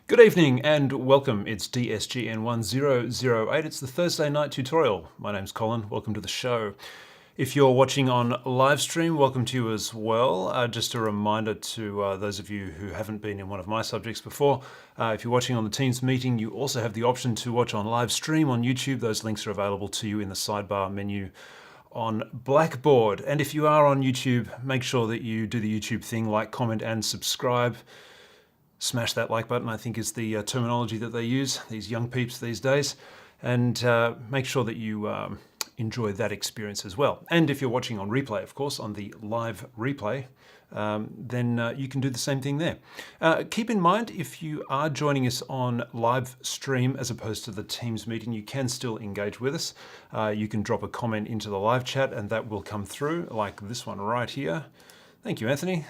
Good evening and welcome. It's DSGN1008. It's the Thursday night tutorial. My name's Colin. Welcome to the show. If you're watching on live stream, welcome to you as well. Just a reminder to those of you who haven't been in one of my subjects before, if you're watching on the Teams meeting, you also have the option to watch on live stream on YouTube. Those links are available to you in the sidebar menu on Blackboard. And if you are on YouTube, make sure that you do the YouTube thing, like, comment and subscribe. Smash that like button, I think is the terminology that they use, these young peeps these days. And make sure that you enjoy that experience as well. And if you're watching on replay, of course, on the live replay, then you can do the same thing there. Keep in mind, if you are joining us on live stream as opposed to the Teams meeting, you can still engage with us. You can drop a comment into the live chat and that will come through, like this one right here. Thank you, Anthony.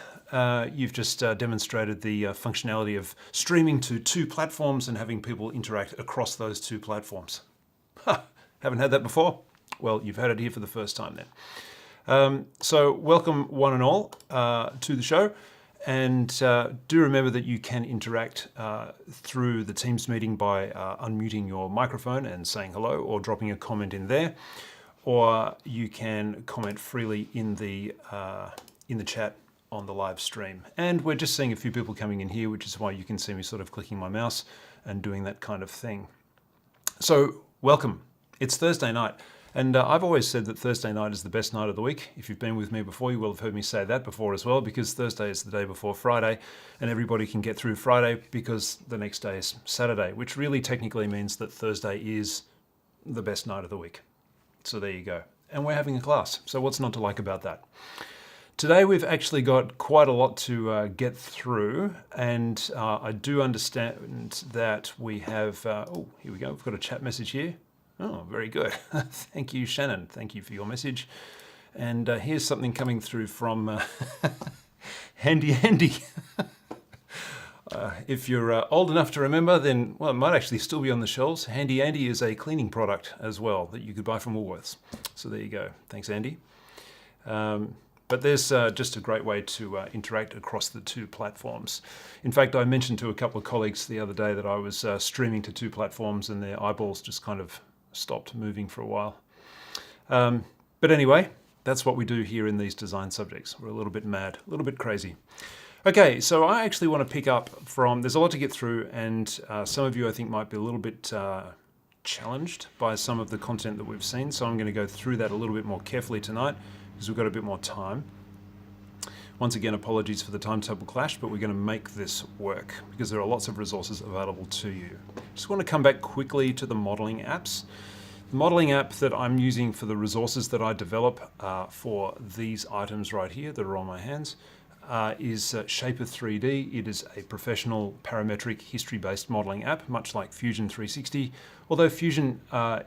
You've just demonstrated the functionality of streaming to two platforms and having people interact across those two platforms. Haven't had that before? Well, you've had it here for the first time then. So welcome one and all to the show. And do remember that you can interact through the Teams meeting by unmuting your microphone and saying hello or dropping a comment in there. Or you can comment freely in the chat on the live stream. And we're just seeing a few people coming in here, which is why you can see me sort of clicking my mouse and doing that kind of thing. So welcome. It's Thursday night. And I've always said that Thursday night is the best night of the week. If you've been with me before, you will have heard me say that before as well, because Thursday is the day before Friday and everybody can get through Friday because the next day is Saturday, which really technically means that Thursday is the best night of the week. So there you go. And we're having a class. So what's not to like about that? Today we've actually got quite a lot to get through, and I do understand that we have, oh, here we go, we've got a chat message here. Oh, very good. Thank you, Shannon. Thank you for your message. And here's something coming through from Handy Andy. If you're old enough to remember, then, well, it might actually still be on the shelves. Handy Andy is a cleaning product as well that you could buy from Woolworths. So there you go. Thanks, Andy. But there's just a great way to interact across the two platforms. In fact, I mentioned to a couple of colleagues the other day that I was streaming to two platforms and their eyeballs just kind of stopped moving for a while. But anyway, that's what we do here in these design subjects. We're a little bit mad, a little bit crazy. Okay, so I actually want to pick up from, there's a lot to get through, and some of you I think might be a little bit challenged by some of the content that we've seen. So I'm going to go through that a little bit more carefully tonight, because we've got a bit more time. Once again, apologies for the timetable clash, but we're going to make this work because there are lots of resources available to you. Just want to come back quickly to the modeling apps. The modeling app that I'm using for the resources that I develop for these items right here that are on my hands is Shaper 3D. It is a professional parametric history-based modeling app, much like Fusion 360, although Fusion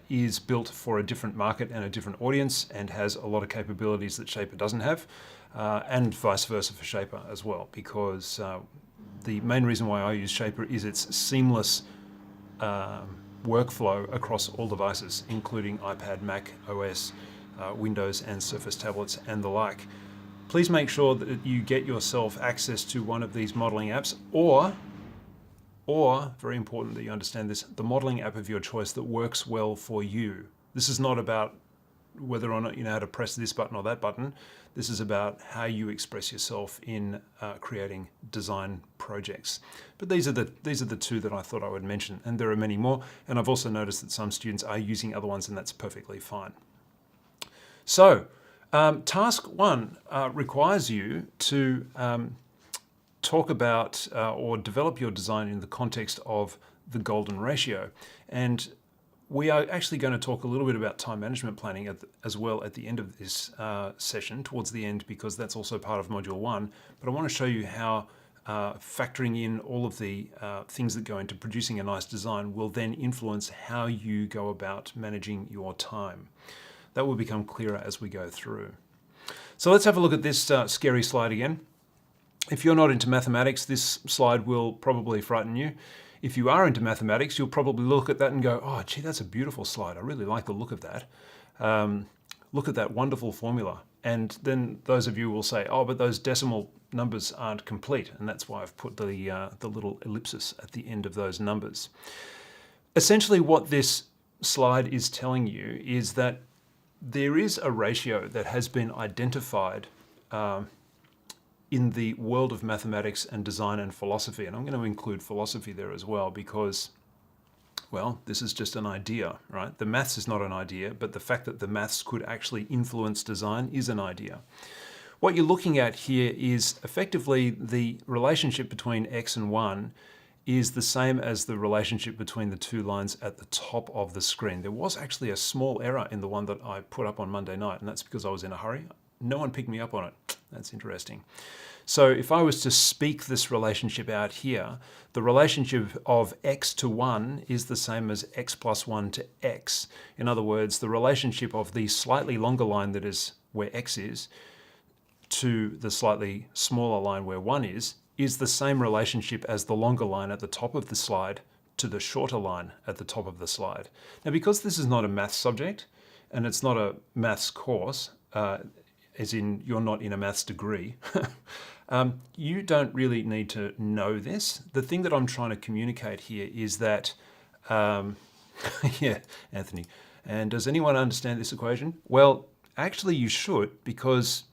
is built for a different market and a different audience and has a lot of capabilities that Shaper doesn't have, and vice versa for Shaper as well, because the main reason why I use Shaper is its seamless workflow across all devices, including iPad, Mac, OS, Windows, and Surface tablets, and the like. Please make sure that you get yourself access to one of these modeling apps, or very important that you understand this, the modeling app of your choice that works well for you. This is not about whether or not you know how to press this button or that button. This is about how you express yourself in creating design projects. But these are the two that I thought I would mention, and there are many more. And I've also noticed that some students are using other ones, and that's perfectly fine. So, task one requires you to talk about or develop your design in the context of the golden ratio. And we are actually going to talk a little bit about time management planning as well at the end of this session, towards the end, because that's also part of Module 1. But I want to show you how factoring in all of the things that go into producing a nice design will then influence how you go about managing your time. That will become clearer as we go through. So let's have a look at this scary slide again. If you're not into mathematics, this slide will probably frighten you. If you are into mathematics, you'll probably look at that and go, oh, gee, that's a beautiful slide. I really like the look of that. Look at that wonderful formula. And then those of you will say, oh, but those decimal numbers aren't complete. And that's why I've put the little ellipsis at the end of those numbers. Essentially what this slide is telling you is that there is a ratio that has been identified in the world of mathematics and design and philosophy. And I'm going to include philosophy there as well because, well, this is just an idea, right? The maths is not an idea, but the fact that the maths could actually influence design is an idea. What you're looking at here is effectively the relationship between x and 1 is the same as the relationship between the two lines at the top of the screen. There was actually a small error in the one that I put up on Monday night, and that's because I was in a hurry. No one picked me up on it. That's interesting. So if I was to speak this relationship out here, the relationship of x to 1 is the same as x plus 1 to x. In other words, the relationship of the slightly longer line that is where x is to the slightly smaller line where 1 is the same relationship as the longer line at the top of the slide to the shorter line at the top of the slide. Now, because this is not a maths subject and it's not a maths course, as in you're not in a maths degree, you don't really need to know this. The thing that I'm trying to communicate here is that, yeah, Anthony, and does anyone understand this equation? Well, actually you should, because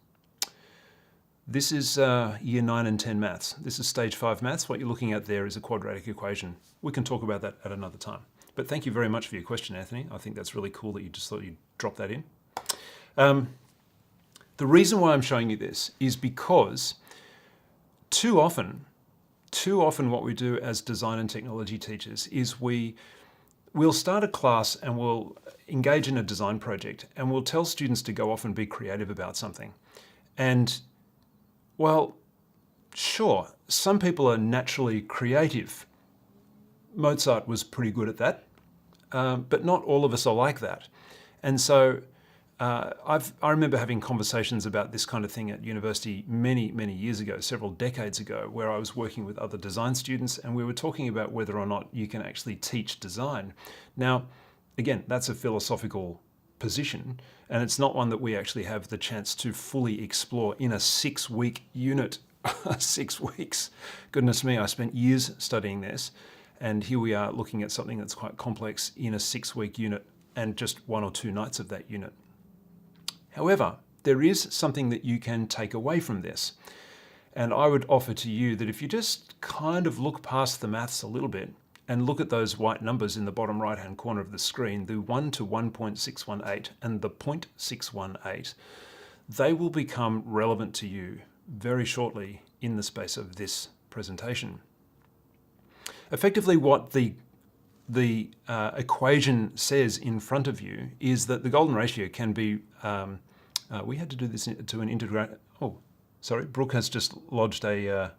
this is year 9 and 10 maths. This is stage 5 maths. What you're looking at there is a quadratic equation. We can talk about that at another time. But thank you very much for your question, Anthony. I think that's really cool that you just thought you'd drop that in. The reason why I'm showing you this is because too often what we do as design and technology teachers is we'll start a class and we'll engage in a design project and we'll tell students to go off and be creative about something. And well, sure, some people are naturally creative. Mozart was pretty good at that, but not all of us are like that. And so I remember having conversations about this kind of thing at university many, many years ago, several decades ago, where I was working with other design students and we were talking about whether or not you can actually teach design. Now, again, that's a philosophical position, and it's not one that we actually have the chance to fully explore in a 6-week unit. 6 weeks. Goodness me, I spent years studying this, and here we are looking at something that's quite complex in a 6-week unit and just 1 or 2 nights of that unit. However, there is something that you can take away from this. And I would offer to you that if you just kind of look past the maths a little bit and look at those white numbers in the bottom right-hand corner of the screen, the 1 to 1.618 and the 0.618, they will become relevant to you very shortly in the space of this presentation. Effectively, what the equation says in front of you is that the golden ratio can be, we had to do this to an integral, oh, sorry, Brooke has just lodged a,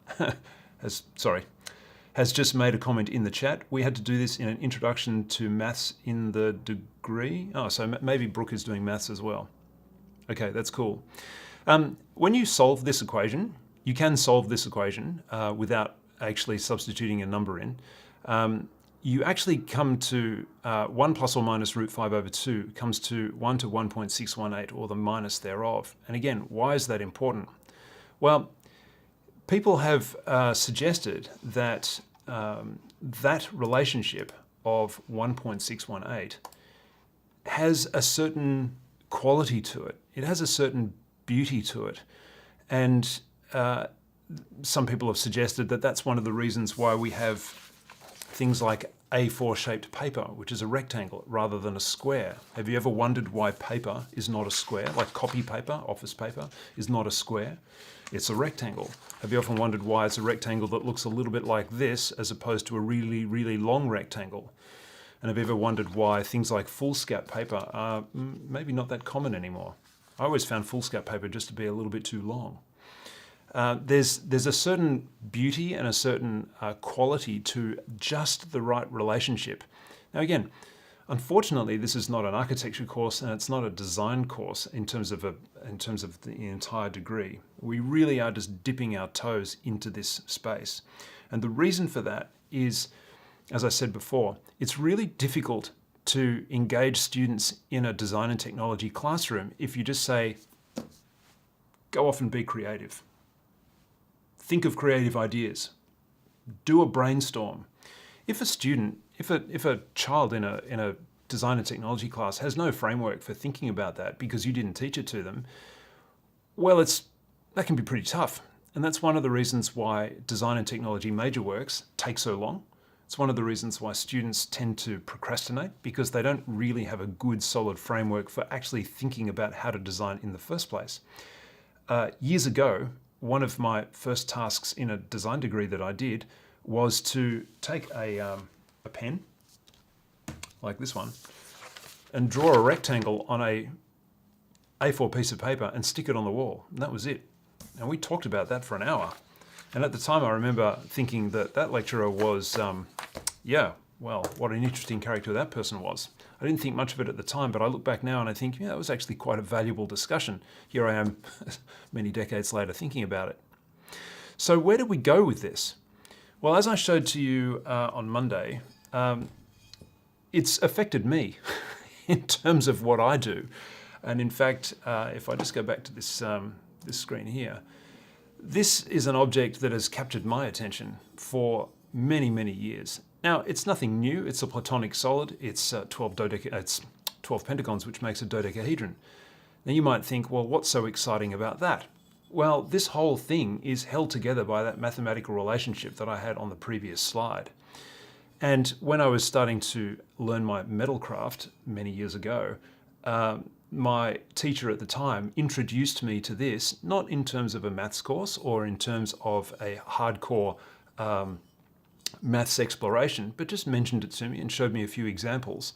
has just made a comment in the chat. We had to do this in an introduction to maths in the degree. Oh, so maybe Brooke is doing maths as well. Okay, that's cool. When you solve this equation, you can solve this equation without actually substituting a number in. You actually come to 1 plus or minus root 5 over 2 comes to 1 to 1.618, or the minus thereof. And again, why is that important? Well, people have suggested that that relationship of 1.618 has a certain quality to it. It has a certain beauty to it. And some people have suggested that that's one of the reasons why we have things like A4 shaped paper, which is a rectangle rather than a square. Have you ever wondered why paper is not a square? Like copy paper, office paper, is not a square. It's a rectangle. Have you often wondered why it's a rectangle that looks a little bit like this as opposed to a really, really long rectangle? And have you ever wondered why things like foolscap paper are maybe not that common anymore? I always found foolscap paper just to be a little bit too long. There's a certain beauty and a certain quality to just the right relationship. Now again, unfortunately, this is not an architecture course and it's not a design course in terms of the entire degree. We really are just dipping our toes into this space. And the reason for that is, as I said before, it's really difficult to engage students in a design and technology classroom if you just say, Go off and be creative. Think of creative ideas. Do a brainstorm. If a student, if a child in a design and technology class has no framework for thinking about that because you didn't teach it to them, well, that can be pretty tough. And that's one of the reasons why design and technology major works take so long. It's one of the reasons why students tend to procrastinate, because they don't really have a good solid framework for actually thinking about how to design in the first place. Years ago, one of my first tasks in a design degree that I did was to take a pen, like this one, and draw a rectangle on a A4 piece of paper and stick it on the wall. And that was it. And we talked about that for an hour. And at the time, I remember thinking that lecturer was, yeah, well, what an interesting character that person was. I didn't think much of it at the time, but I look back now and I think, yeah, that was actually quite a valuable discussion. Here I am many decades later thinking about it. So where do we go with this? Well, as I showed to you on Monday, it's affected me in terms of what I do. And in fact, if I just go back to this screen here, this is an object that has captured my attention for many, many years. Now, it's nothing new. It's a platonic solid. It's 12 pentagons, which makes a dodecahedron. Now, you might think, well, what's so exciting about that? Well, this whole thing is held together by that mathematical relationship that I had on the previous slide. And when I was starting to learn my metalcraft many years ago, my teacher at the time introduced me to this, not in terms of a maths course or in terms of a hardcore maths exploration, but just mentioned it to me and showed me a few examples.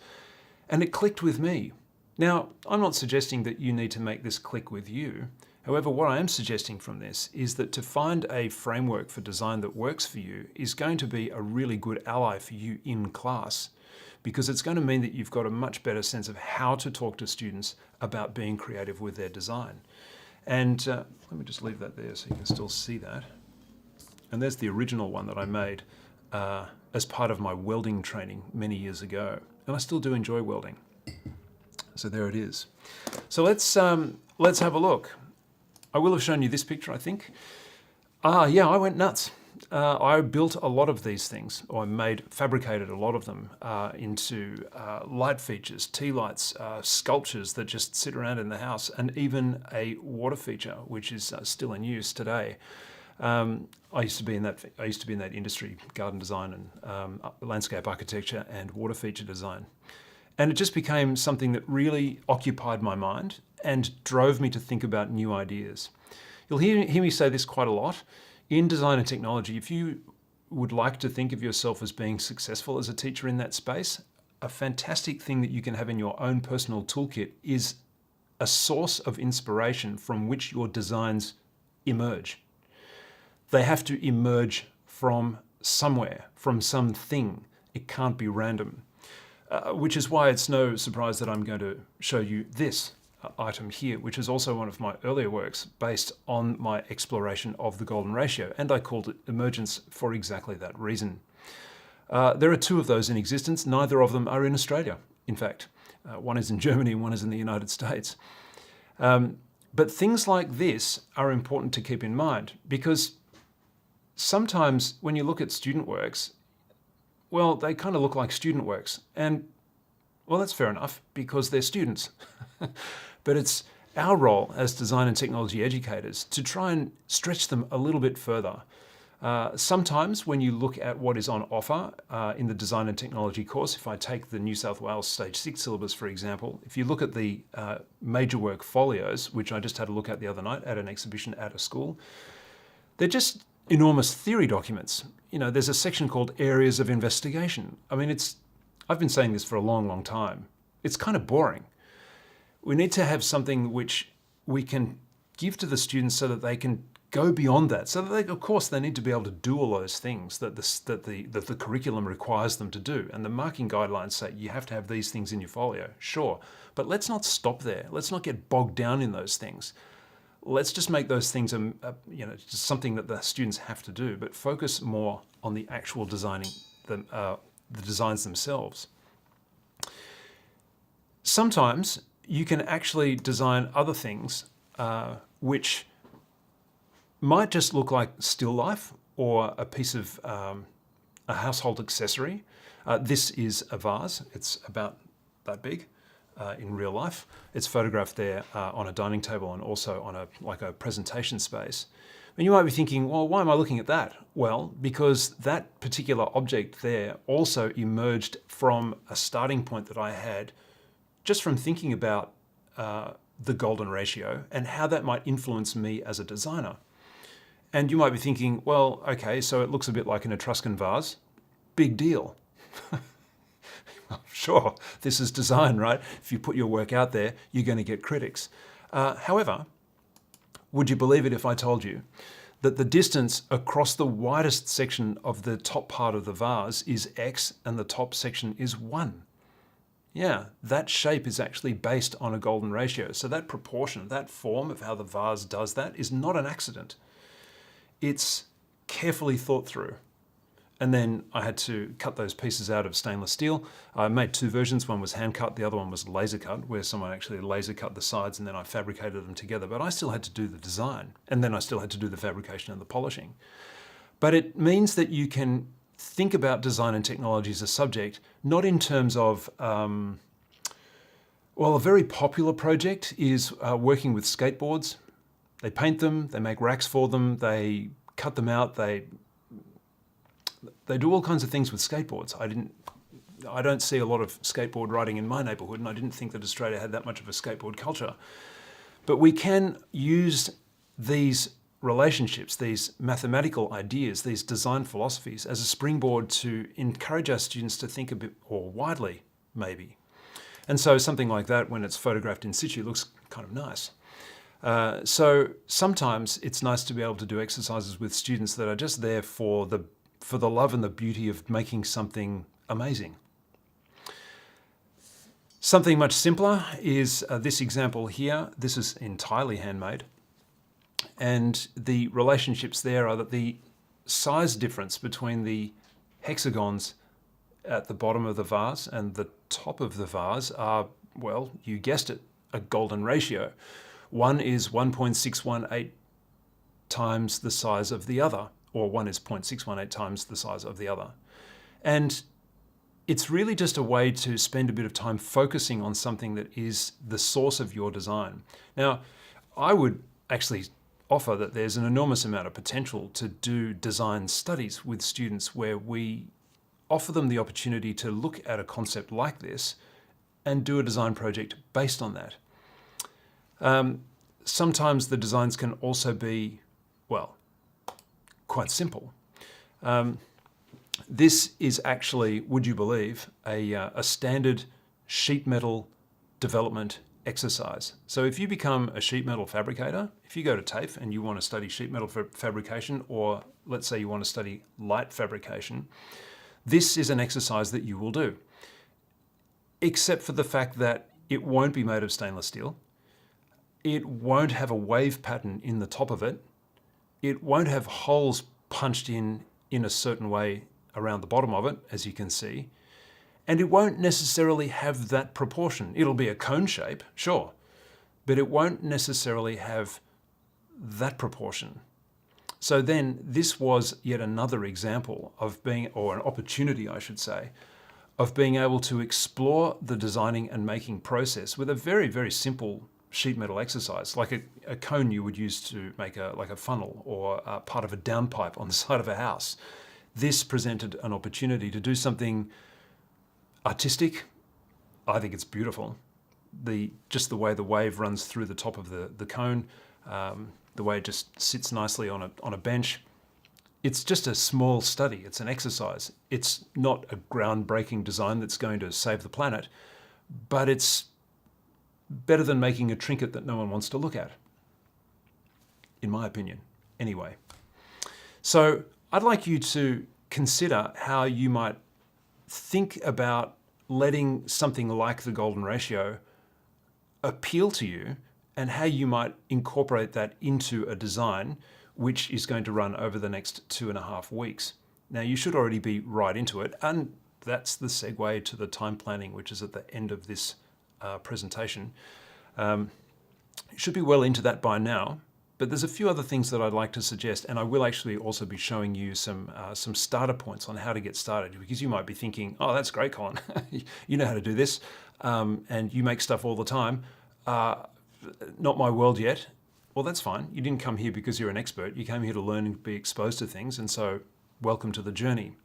And it clicked with me. Now, I'm not suggesting that you need to make this click with you. However, what I am suggesting from this is that to find a framework for design that works for you is going to be a really good ally for you in class, because it's going to mean that you've got a much better sense of how to talk to students about being creative with their design. And let me just leave that there so you can still see that. And there's the original one that I made as part of my welding training many years ago. And I still do enjoy welding. So there it is. So let's have a look. I will have shown you this picture, I think. Yeah, I went nuts. I built a lot of these things, or fabricated a lot of them into light features, tea lights, sculptures that just sit around in the house, and even a water feature, which is still in use today. I used to be in that industry, garden design and landscape architecture and water feature design. And it just became something that really occupied my mind and drove me to think about new ideas. You'll hear me say this quite a lot. In design and technology, if you would like to think of yourself as being successful as a teacher in that space, a fantastic thing that you can have in your own personal toolkit is a source of inspiration from which your designs emerge. They have to emerge from somewhere, from something. It can't be random. Which is why it's no surprise that I'm going to show you this item here, which is also one of my earlier works based on my exploration of the golden ratio, and I called it Emergence for exactly that reason. There are two of those in existence. Neither of them are in Australia, in fact. One is in Germany and one is in the United States. But things like this are important to keep in mind, because sometimes when you look at student works, well, they kind of look like student works. And, well, that's fair enough, because they're students. But it's our role as design and technology educators to try and stretch them a little bit further. Sometimes when you look at what is on offer in the design and technology course, if I take the New South Wales Stage 6 syllabus, for example, if you look at the major work folios, which I just had a look at the other night at an exhibition at a school, they're just enormous theory documents. You know, there's a section called Areas of Investigation. I mean, I've been saying this for a long, long time. It's kind of boring. We need to have something which we can give to the students so that they can go beyond that. So that they, of course, they need to be able to do all those things that the curriculum requires them to do. And the marking guidelines say you have to have these things in your folio, sure. But let's not stop there. Let's not get bogged down in those things. Let's just make those things, just something that the students have to do, but focus more on the actual designing, the designs themselves. Sometimes you can actually design other things which might just look like still life or a piece of a household accessory. This is a vase. It's about that big in real life. It's photographed there on a dining table and also on a presentation space. And you might be thinking, well, why am I looking at that? Well, because that particular object there also emerged from a starting point that I had just from thinking about the golden ratio and how that might influence me as a designer. And you might be thinking, well, okay, so it looks a bit like an Etruscan vase. Big deal. Sure, this is design, right? If you put your work out there, you're going to get critics. However, would you believe it if I told you that the distance across the widest section of the top part of the vase is x and the top section is 1? Yeah, that shape is actually based on a golden ratio. So that proportion, that form of how the vase does that is not an accident. It's carefully thought through. And then I had to cut those pieces out of stainless steel. I made two versions. One was hand cut, the other one was laser cut, where someone actually laser cut the sides and then I fabricated them together. But I still had to do the design, and then I still had to do the fabrication and the polishing. But it means that you can think about design and technology as a subject, not in terms of, well, a very popular project is working with skateboards. They paint them, they make racks for them, they cut them out, they do all kinds of things with skateboards. I don't see a lot of skateboard riding in my neighborhood, and I didn't think that Australia had that much of a skateboard culture. But we can use these relationships, these mathematical ideas, these design philosophies as a springboard to encourage our students to think a bit more widely, maybe. And so something like that, when it's photographed in situ, looks kind of nice. So sometimes it's nice to be able to do exercises with students that are just there for the love and the beauty of making something amazing. Something much simpler is this example here. This is entirely handmade. And the relationships there are that the size difference between the hexagons at the bottom of the vase and the top of the vase are, well, you guessed it, a golden ratio. One is 1.618 times the size of the other, or one is 0.618 times the size of the other. And it's really just a way to spend a bit of time focusing on something that is the source of your design. Now, I would actually offer that there's an enormous amount of potential to do design studies with students where we offer them the opportunity to look at a concept like this and do a design project based on that. Sometimes the designs can also be, well, quite simple. This is actually, would you believe, a standard sheet metal development exercise. So if you become a sheet metal fabricator, if you go to TAFE and you want to study sheet metal fabrication, or let's say you want to study light fabrication, this is an exercise that you will do. Except for the fact that it won't be made of stainless steel. It won't have a wave pattern in the top of it. It won't have holes punched in a certain way around the bottom of it, as you can see. And it won't necessarily have that proportion. It'll be a cone shape, sure, but it won't necessarily have that proportion. So then this was yet another example of being, or an opportunity, I should say, of being able to explore the designing and making process with a very, very simple sheet metal exercise, like a cone you would use to make like a funnel or part of a downpipe on the side of a house. This presented an opportunity to do something artistic. I think it's beautiful. Just the way the wave runs through the top of the cone, the way it just sits nicely on a bench. It's just a small study. It's an exercise. It's not a groundbreaking design that's going to save the planet, but it's better than making a trinket that no one wants to look at, in my opinion, anyway. So I'd like you to consider how you might think about letting something like the golden ratio appeal to you and how you might incorporate that into a design which is going to run over the next 2.5 weeks. Now, you should already be right into it, and that's the segue to the time planning, which is at the end of this presentation. You should be well into that by now. But there's a few other things that I'd like to suggest, and I will actually also be showing you some starter points on how to get started, because you might be thinking, oh, that's great, Colin. You know how to do this, and you make stuff all the time. Not my world yet. Well, that's fine. You didn't come here because you're an expert. You came here to learn and be exposed to things, and so welcome to the journey.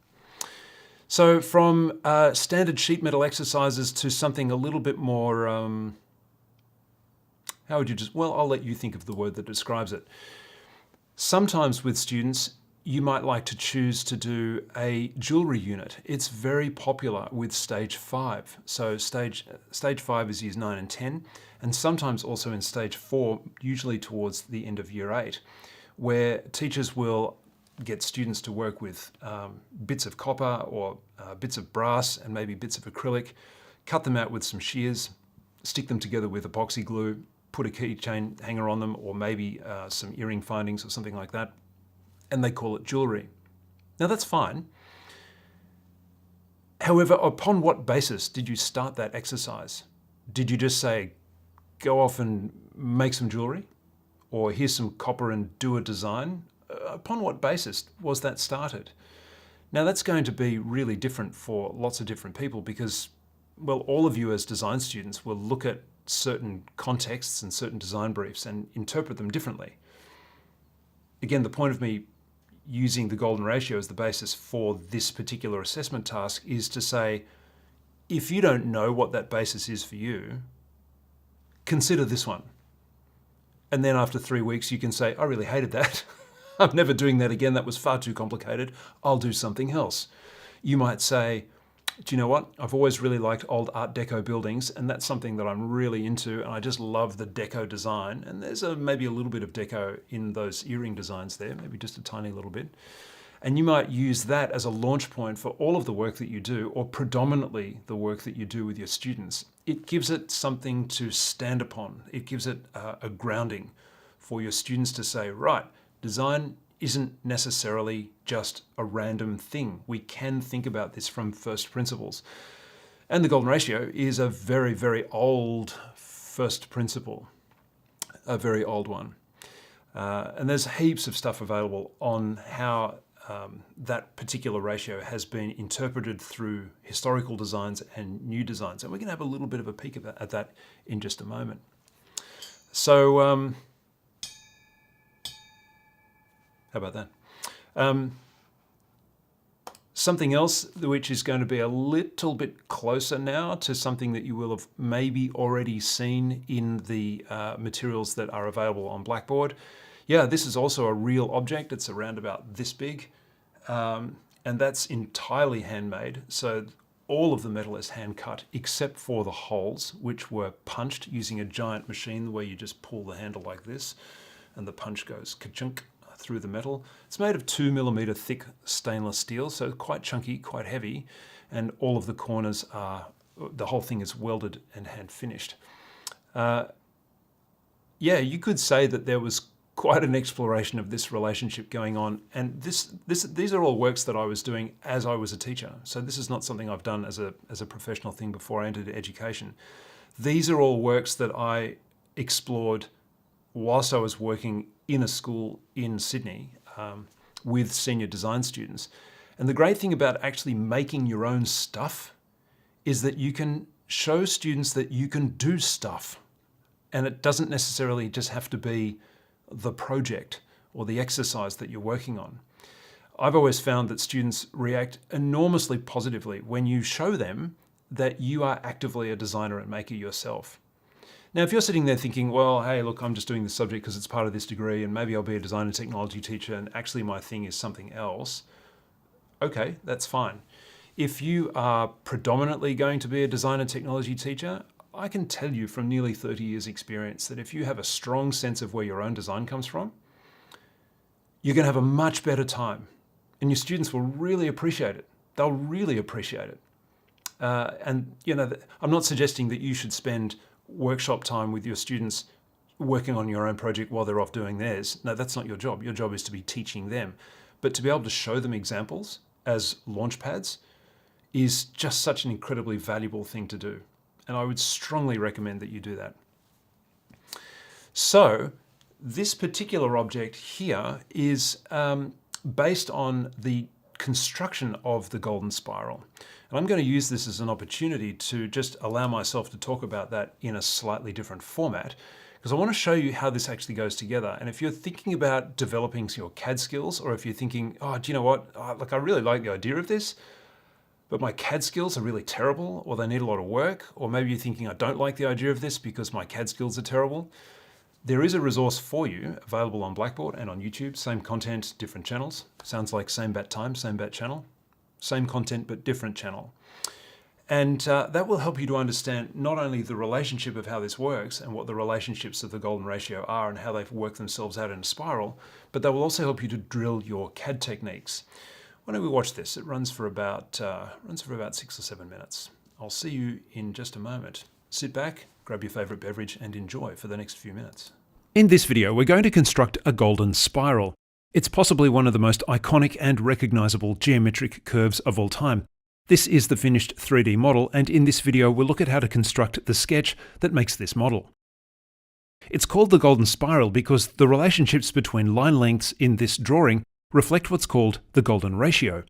So from standard sheet metal exercises to something a little bit more, how would you well, I'll let you think of the word that describes it. Sometimes with students, you might like to choose to do a jewelry unit. It's very popular with stage 5. So stage 5 is years 9 and 10, and sometimes also in stage 4, usually towards the end of year 8, where teachers will get students to work with bits of copper or bits of brass and maybe bits of acrylic, cut them out with some shears, stick them together with epoxy glue, put a keychain hanger on them, or maybe some earring findings or something like that, and they call it jewelry. Now that's fine. However, upon what basis did you start that exercise? Did you just say, go off and make some jewelry? Or here's some copper and do a design? Upon what basis was that started? Now that's going to be really different for lots of different people because, well, all of you as design students will look at certain contexts and certain design briefs and interpret them differently. Again, the point of me using the golden ratio as the basis for this particular assessment task is to say, if you don't know what that basis is for you, consider this one. And then after 3 weeks, you can say, I really hated that. I'm never doing that again. That was far too complicated. I'll do something else. You might say, do you know what? I've always really liked old Art Deco buildings, and that's something that I'm really into, and I just love the deco design. And there's maybe a little bit of deco in those earring designs there, maybe just a tiny little bit. And you might use that as a launch point for all of the work that you do, or predominantly the work that you do with your students. It gives it something to stand upon. It gives it a grounding for your students to say, right, design isn't necessarily just a random thing. We can think about this from first principles. And the golden ratio is a very, very old first principle, a very old one. And there's heaps of stuff available on how that particular ratio has been interpreted through historical designs and new designs. And we're going to have a little bit of a peek at that in just a moment. So, how about that? Something else which is going to be a little bit closer now to something that you will have maybe already seen in the materials that are available on Blackboard. Yeah, this is also a real object. It's around about this big, and that's entirely handmade. So all of the metal is hand cut except for the holes, which were punched using a giant machine where you just pull the handle like this and the punch goes ka-chunk through the metal. It's made of 2mm thick stainless steel, so quite chunky, quite heavy, and all of the corners are, the whole thing is welded and hand finished. Yeah, you could say that there was quite an exploration of this relationship going on, and these are all works that I was doing as I was a teacher. So this is not something I've done as a professional thing before I entered education. These are all works that I explored whilst I was working in a school in Sydney with senior design students. And the great thing about actually making your own stuff is that you can show students that you can do stuff. And it doesn't necessarily just have to be the project or the exercise that you're working on. I've always found that students react enormously positively when you show them that you are actively a designer and maker yourself. Now, if you're sitting there thinking, well, hey, look, I'm just doing this subject because it's part of this degree and maybe I'll be a design and technology teacher and actually my thing is something else, okay, that's fine. If you are predominantly going to be a design and technology teacher, I can tell you from nearly 30 years experience that if you have a strong sense of where your own design comes from, you're going to have a much better time and your students will really appreciate it. They'll really appreciate it. And you know, I'm not suggesting that you should spend workshop time with your students working on your own project while they're off doing theirs. No, that's not your job. Your job is to be teaching them. But to be able to show them examples as launch pads is just such an incredibly valuable thing to do. And I would strongly recommend that you do that. So this particular object here is based on the construction of the golden spiral. And I'm going to use this as an opportunity to just allow myself to talk about that in a slightly different format, because I want to show you how this actually goes together. And if you're thinking about developing your CAD skills, or if you're thinking, oh, do you know what, I really like the idea of this, but my CAD skills are really terrible, or they need a lot of work, or maybe you're thinking, I don't like the idea of this because my CAD skills are terrible, there is a resource for you available on Blackboard and on YouTube. Same content, different channels. Sounds like same bat time, same bat channel. Same content, but different channel. And that will help you to understand not only the relationship of how this works and what the relationships of the golden ratio are and how they work themselves out in a spiral, but they will also help you to drill your CAD techniques. Why don't we watch this? It runs for about 6 or 7 minutes. I'll see you in just a moment. Sit back, grab your favorite beverage and enjoy for the next few minutes. In this video, we're going to construct a golden spiral. It's possibly one of the most iconic and recognizable geometric curves of all time. This is the finished 3D model, and in this video we'll look at how to construct the sketch that makes this model. It's called the golden spiral because the relationships between line lengths in this drawing reflect what's called the golden ratio.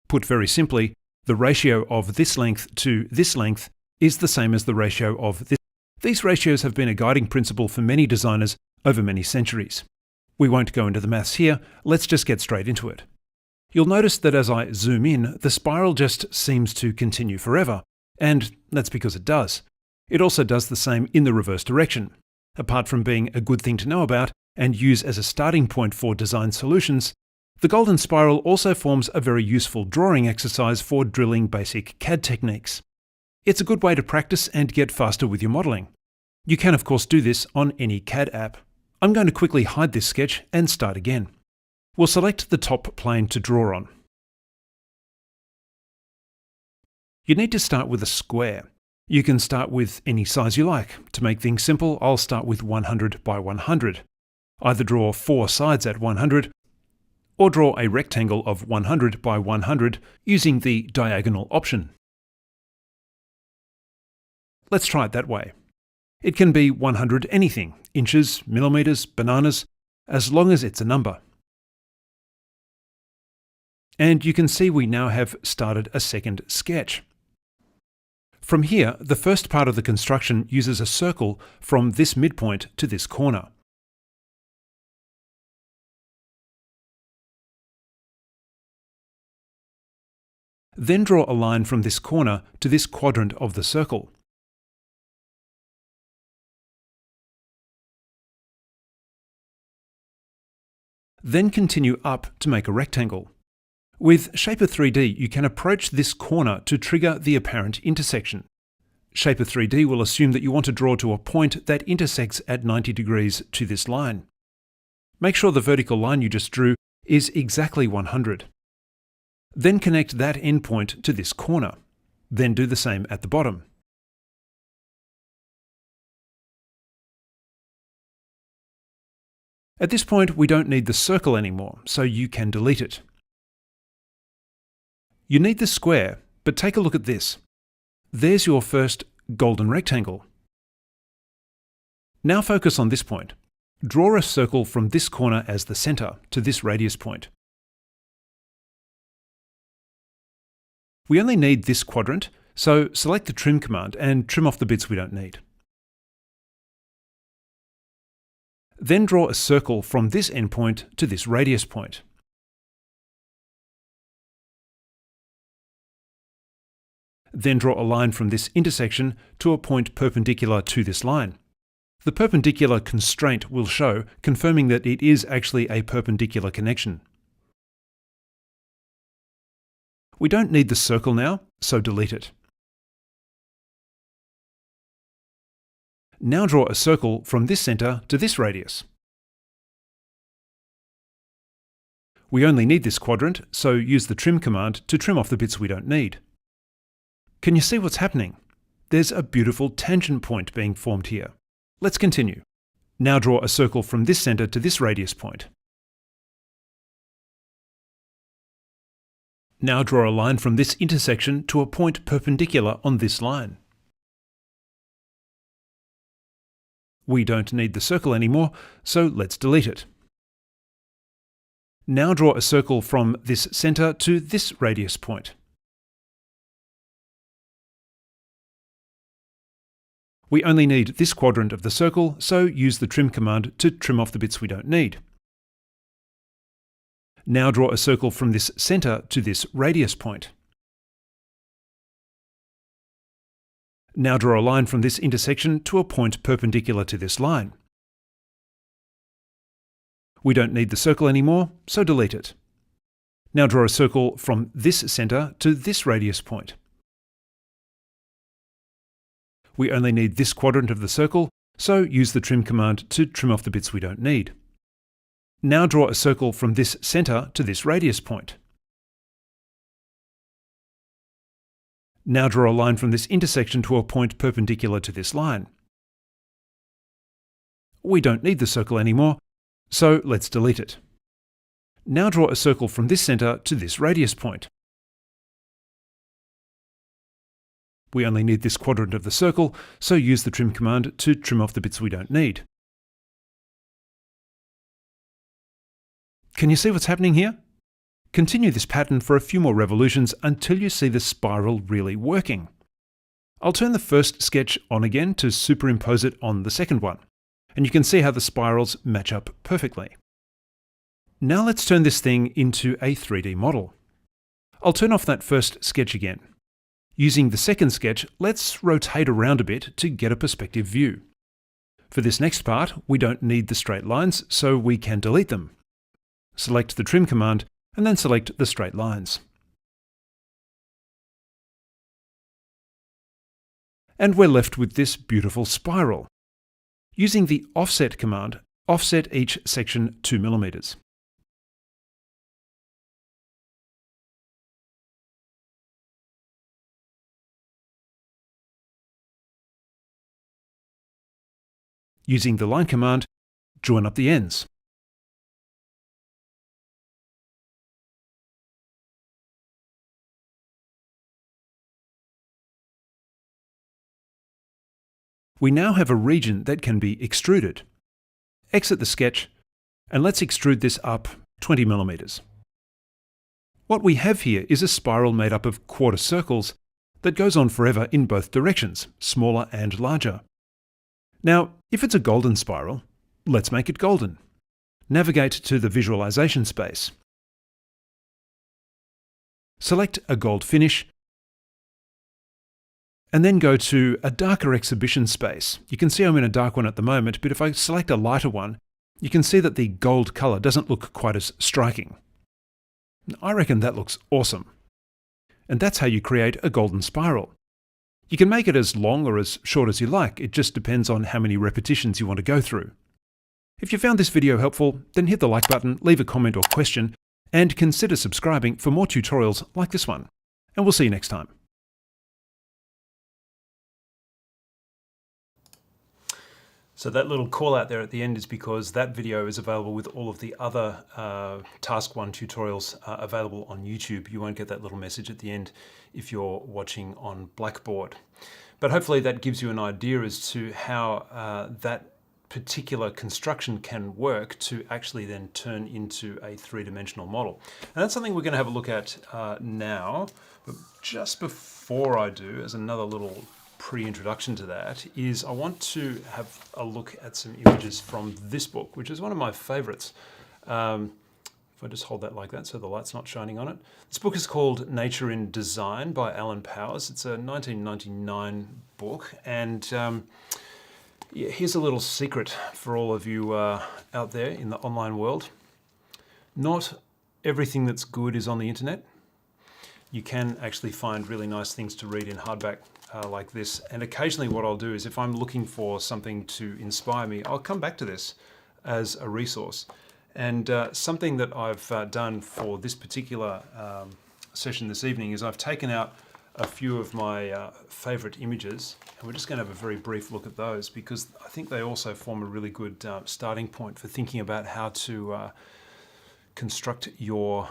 Put very simply, the ratio of this length to this length is the same as the ratio of this. These ratios have been a guiding principle for many designers over many centuries. We won't go into the maths here, let's just get straight into it. You'll notice that as I zoom in, the spiral just seems to continue forever, and that's because it does. It also does the same in the reverse direction. Apart from being a good thing to know about and use as a starting point for design solutions, the golden spiral also forms a very useful drawing exercise for drilling basic CAD techniques. It's a good way to practice and get faster with your modelling. You can of course do this on any CAD app. I'm going to quickly hide this sketch and start again. We'll select the top plane to draw on. You need to start with a square. You can start with any size you like. To make things simple, I'll start with 100 by 100. Either draw 4 sides at 100, or draw a rectangle of 100 by 100 using the diagonal option. Let's try it that way. It can be 100 anything, inches, millimeters, bananas, as long as it's a number. And you can see we now have started a second sketch. From here, the first part of the construction uses a circle from this midpoint to this corner. Then draw a line from this corner to this quadrant of the circle. Then continue up to make a rectangle. With Shaper 3D, you can approach this corner to trigger the apparent intersection. Shaper 3D will assume that you want to draw to a point that intersects at 90 degrees to this line. Make sure the vertical line you just drew is exactly 100. Then connect that endpoint to this corner. Then do the same at the bottom. At this point, we don't need the circle anymore, so you can delete it. You need the square, but take a look at this. There's your first golden rectangle. Now focus on this point. Draw a circle from this corner as the center to this radius point. We only need this quadrant, so select the trim command and trim off the bits we don't need. Then draw a circle from this endpoint to this radius point. Then draw a line from this intersection to a point perpendicular to this line. The perpendicular constraint will show, confirming that it is actually a perpendicular connection. We don't need the circle now, so delete it. Now draw a circle from this center to this radius. We only need this quadrant, so use the trim command to trim off the bits we don't need. Can you see what's happening? There's a beautiful tangent point being formed here. Let's continue. Now draw a circle from this center to this radius point. Now draw a line from this intersection to a point perpendicular on this line. We don't need the circle anymore, so let's delete it. Now draw a circle from this center to this radius point. We only need this quadrant of the circle, so use the trim command to trim off the bits we don't need. Now draw a circle from this center to this radius point. Now draw a line from this intersection to a point perpendicular to this line. We don't need the circle anymore, so delete it. Now draw a circle from this center to this radius point. We only need this quadrant of the circle, so use the trim command to trim off the bits we don't need. Now draw a circle from this center to this radius point. Now draw a line from this intersection to a point perpendicular to this line. We don't need the circle anymore, so let's delete it. Now draw a circle from this center to this radius point. We only need this quadrant of the circle, so use the trim command to trim off the bits we don't need. Can you see what's happening here? Continue this pattern for a few more revolutions until you see the spiral really working. I'll turn the first sketch on again to superimpose it on the second one, and you can see how the spirals match up perfectly. Now let's turn this thing into a 3D model. I'll turn off that first sketch again. Using the second sketch, let's rotate around a bit to get a perspective view. For this next part, we don't need the straight lines, so we can delete them. Select the trim command, and then select the straight lines. And we're left with this beautiful spiral. Using the offset command, offset each section 2 mm. Using the line command, join up the ends. We now have a region that can be extruded. Exit the sketch, and let's extrude this up 20 mm. What we have here is a spiral made up of quarter circles that goes on forever in both directions, smaller and larger. Now, if it's a golden spiral, let's make it golden. Navigate to the visualization space. Select a gold finish, and then go to a darker exhibition space. You can see I'm in a dark one at the moment, but if I select a lighter one, you can see that the gold color doesn't look quite as striking. I reckon that looks awesome. And that's how you create a golden spiral. You can make it as long or as short as you like. It just depends on how many repetitions you want to go through. If you found this video helpful, then hit the like button, leave a comment or question, and consider subscribing for more tutorials like this one. And we'll see you next time. So that little call out there at the end is because that video is available with all of the other Task 1 tutorials available on YouTube. You won't get that little message at the end if you're watching on Blackboard. But hopefully that gives you an idea as to how that particular construction can work to actually then turn into a three-dimensional model. And that's something we're going to have a look at now. But just before I do, as another little pre-introduction to that, is I want to have a look at some images from this book, which is one of my favorites. If I just hold that like that so the light's not shining on it. This book is called Nature in Design by Alan Powers. It's a 1999 book, and yeah, here's a little secret for all of you out there in the online world. Not everything that's good is on the internet. You can actually find really nice things to read in hardback like this. And occasionally what I'll do is if I'm looking for something to inspire me, I'll come back to this as a resource. And something that I've done for this particular session this evening is I've taken out a few of my favorite images, and we're just going to have a very brief look at those because I think they also form a really good starting point for thinking about how to construct your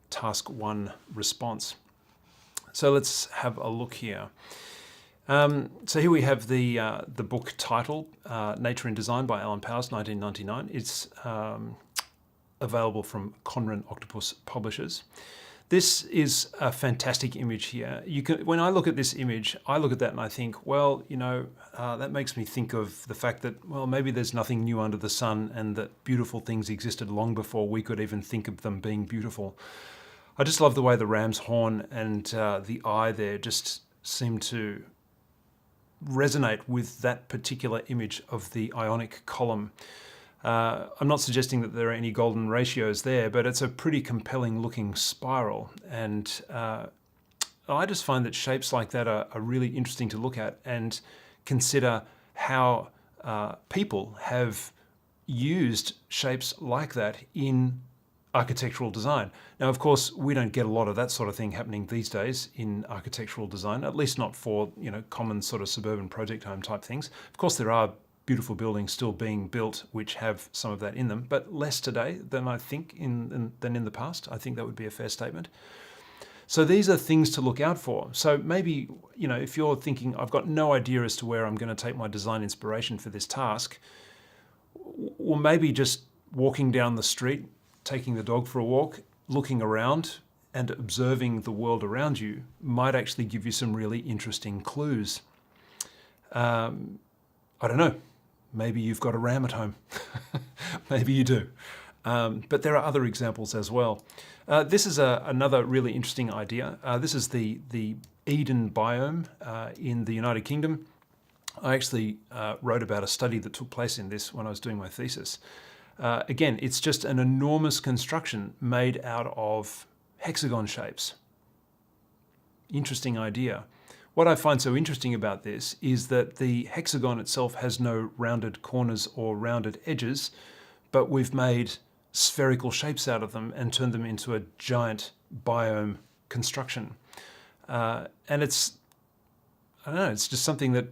Task 1 response. So let's have a look here. So here we have the book title, Nature in Design by Alan Powers, 1999. It's available from Conran Octopus Publishers. This is a fantastic image here. When I look at this image, I look at that and I think, well, that makes me think of the fact that, well, maybe there's nothing new under the sun and that beautiful things existed long before we could even think of them being beautiful. I just love the way the ram's horn and the eye there just seem to resonate with that particular image of the ionic column. I'm not suggesting that there are any golden ratios there, but it's a pretty compelling looking spiral. And I just find that shapes like that are really interesting to look at and consider how people have used shapes like that in architectural design. Now, of course, we don't get a lot of that sort of thing happening these days in architectural design, at least not for common sort of suburban project home type things. Of course, there are beautiful buildings still being built which have some of that in them, but less today than I think than in the past. I think that would be a fair statement. So these are things to look out for. So maybe, if you're thinking, I've got no idea as to where I'm going to take my design inspiration for this task, well, maybe just walking down the street, taking the dog for a walk, looking around and observing the world around you might actually give you some really interesting clues. I don't know. Maybe you've got a ram at home. Maybe you do. But there are other examples as well. This is another really interesting idea. This is the Eden biome in the United Kingdom. I actually wrote about a study that took place in this when I was doing my thesis. Again, it's just an enormous construction made out of hexagon shapes. Interesting idea. What I find so interesting about this is that the hexagon itself has no rounded corners or rounded edges, but we've made spherical shapes out of them and turned them into a giant biome construction. And it's, I don't know, it's just something that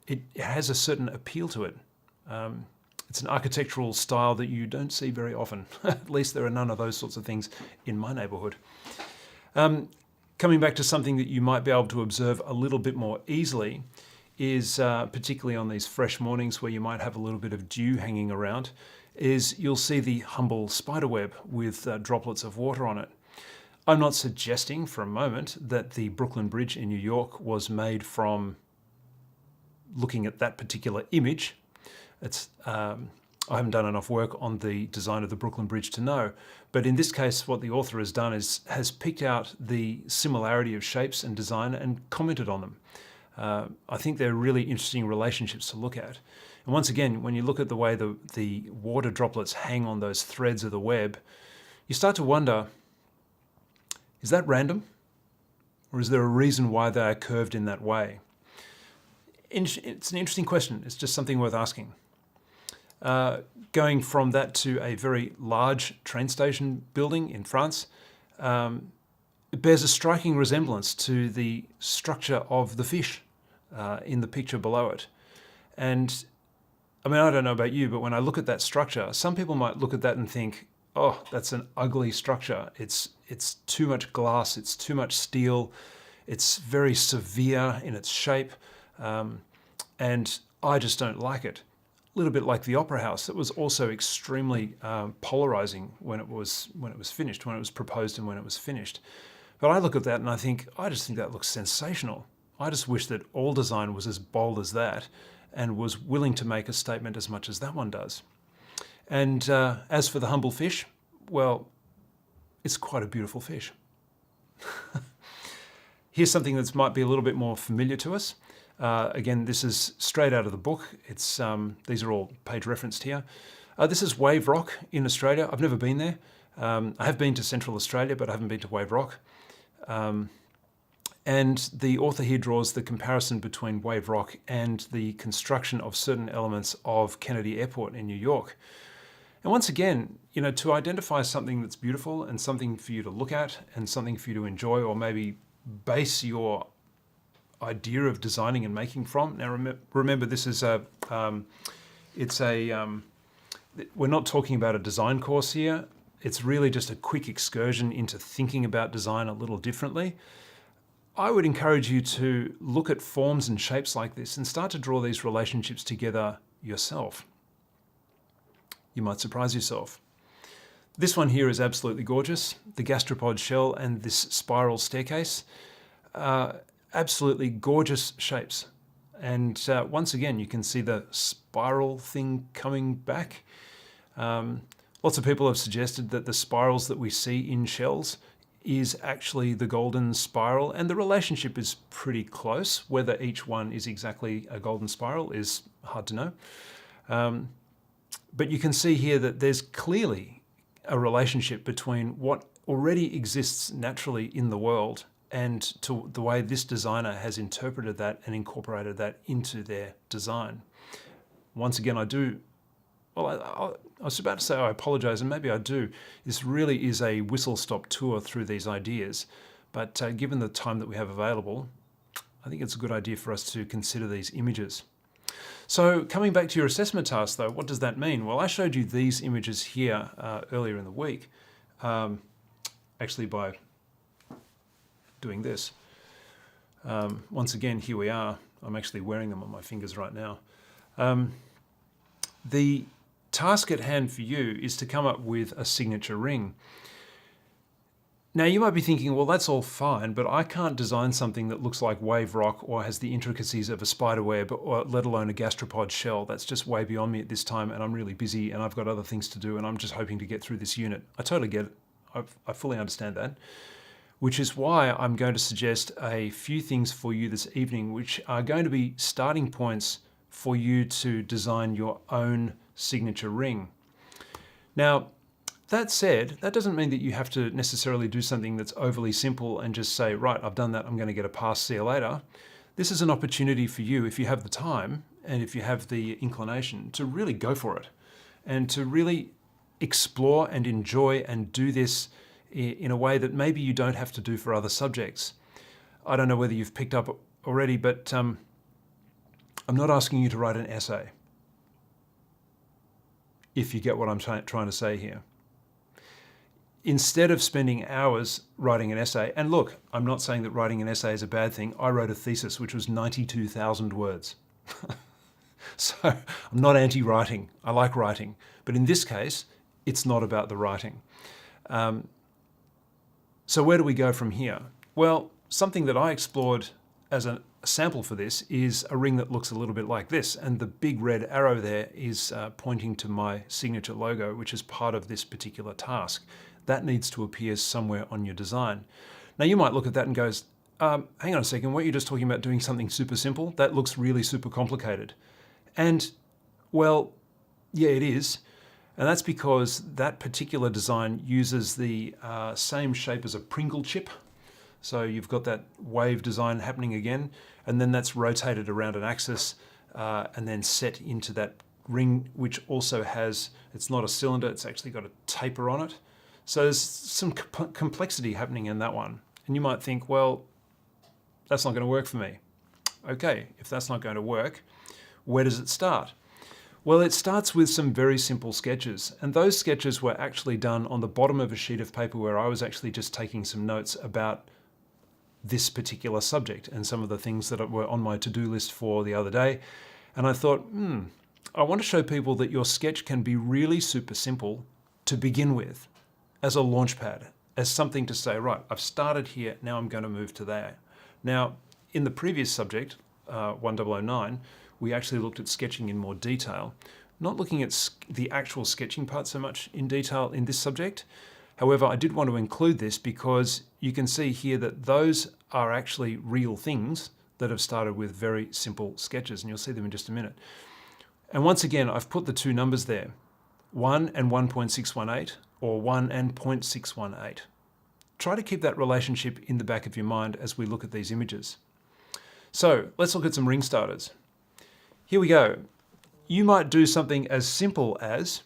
it has a certain appeal to it. It's an architectural style that you don't see very often. At least there are none of those sorts of things in my neighbourhood. Coming back to something that you might be able to observe a little bit more easily is, particularly on these fresh mornings where you might have a little bit of dew hanging around, is you'll see the humble spiderweb with droplets of water on it. I'm not suggesting for a moment that the Brooklyn Bridge in New York was made from looking at that particular image. I haven't done enough work on the design of the Brooklyn Bridge to know, but in this case what the author has done is has picked out the similarity of shapes and design and commented on them. I think they're really interesting relationships to look at. And once again, when you look at the way the water droplets hang on those threads of the web, you start to wonder, is that random? Or is there a reason why they are curved in that way? It's an interesting question. It's just something worth asking. Going from that to a very large train station building in France, it bears a striking resemblance to the structure of the fish in the picture below it. And I mean, I don't know about you, but when I look at that structure, some people might look at that and think, oh, that's an ugly structure. It's too much glass, it's too much steel, it's very severe in its shape, and I just don't like it. A little bit like the Opera House. It was also extremely polarizing when it was finished, when it was proposed and when it was finished. But I look at that and I just think that looks sensational. I just wish that all design was as bold as that and was willing to make a statement as much as that one does. And as for the humble fish, well, it's quite a beautiful fish. Here's something that might be a little bit more familiar to us. Again, this is straight out of the book. It's these are all page referenced here. This is Wave Rock in Australia. I've never been there. I have been to Central Australia, but I haven't been to Wave Rock. And the author here draws the comparison between Wave Rock and the construction of certain elements of Kennedy Airport in New York. And once again, to identify something that's beautiful and something for you to look at and something for you to enjoy or maybe base your idea of designing and making from. Now remember this is we're not talking about a design course here. It's really just a quick excursion into thinking about design a little differently. I would encourage you to look at forms and shapes like this and start to draw these relationships together yourself. You might surprise yourself. This one here is absolutely gorgeous. The gastropod shell and this spiral staircase. Absolutely gorgeous shapes. And once again, you can see the spiral thing coming back. Lots of people have suggested that the spirals that we see in shells is actually the golden spiral, and the relationship is pretty close. Whether each one is exactly a golden spiral is hard to know. But you can see here that there's clearly a relationship between what already exists naturally in the world and to the way this designer has interpreted that and incorporated that into their design. Once again, I was about to say I apologize, and maybe I do. This really is a whistle-stop tour through these ideas, but given the time that we have available, I think it's a good idea for us to consider these images. So coming back to your assessment task though, what does that mean? Well, I showed you these images here earlier in the week, actually by doing this. Once again, here we are. I'm actually wearing them on my fingers right now. The task at hand for you is to come up with a signature ring. Now you might be thinking, well, that's all fine, but I can't design something that looks like wave rock or has the intricacies of a spider web, or let alone a gastropod shell. That's just way beyond me at this time, and I'm really busy and I've got other things to do, and I'm just hoping to get through this unit. I totally get it. I fully understand that, which is why I'm going to suggest a few things for you this evening, which are going to be starting points for you to design your own signature ring. Now, that said, that doesn't mean that you have to necessarily do something that's overly simple and just say, right, I've done that, I'm going to get a pass, see you later. This is an opportunity for you, if you have the time and if you have the inclination, to really go for it and to really explore and enjoy and do this in a way that maybe you don't have to do for other subjects. I don't know whether you've picked up already, but I'm not asking you to write an essay, if you get what I'm trying to say here. Instead of spending hours writing an essay, and look, I'm not saying that writing an essay is a bad thing. I wrote a thesis which was 92,000 words. So I'm not anti-writing. I like writing. But in this case, it's not about the writing. So where do we go from here? Well, something that I explored as a sample for this is a ring that looks a little bit like this, and the big red arrow there is pointing to my signature logo, which is part of this particular task. That needs to appear somewhere on your design. Now you might look at that and go, hang on a second, weren't you just talking about doing something super simple? That looks really super complicated. And well, yeah, it is. And that's because that particular design uses the same shape as a Pringle chip. So you've got that wave design happening again, and then that's rotated around an axis and then set into that ring, which also has, it's not a cylinder, it's actually got a taper on it. So there's some complexity happening in that one. And you might think, well, that's not going to work for me. Okay, if that's not going to work, where does it start? Well, it starts with some very simple sketches, and those sketches were actually done on the bottom of a sheet of paper where I was actually just taking some notes about this particular subject and some of the things that were on my to-do list for the other day. And I thought, I want to show people that your sketch can be really super simple to begin with, as a launch pad, as something to say, right, I've started here, now I'm going to move to there. Now, in the previous subject, 1009, we actually looked at sketching in more detail, not looking at the actual sketching part so much in detail in this subject. However, I did want to include this because you can see here that those are actually real things that have started with very simple sketches, and you'll see them in just a minute. And once again, I've put the two numbers there, 1 and 1.618, or 1 and 0.618. Try to keep that relationship in the back of your mind as we look at these images. So let's look at some ring starters. Here we go. You might do something as simple as